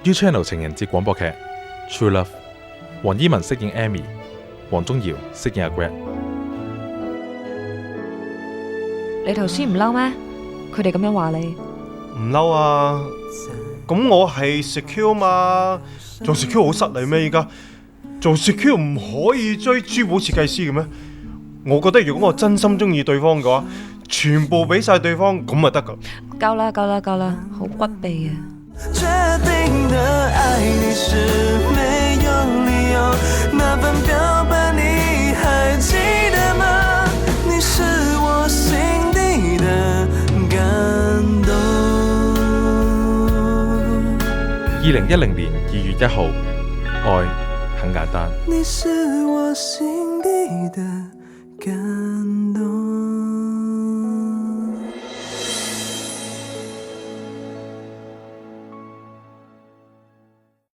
U Channel 情人節廣播劇《True Love》，黃依文飾演 Amy， 黃宗耀飾演阿 Greg。你頭先唔嬲咩？佢哋咁樣話你，唔嬲啊！咁我係 secure 嘛，做 secure 好失禮咩？依家做 secure 唔可以追珠寶設計師嘅咩？我覺得如果我真心中意對方嘅話，全部俾晒對方咁咪得噶。夠啦夠啦夠啦，好骨痹啊！決定的愛你是沒有理由，那份表白你還記得嗎？你是我心底的感動。2010年2月1號，愛很簡單。你是我心底的感動。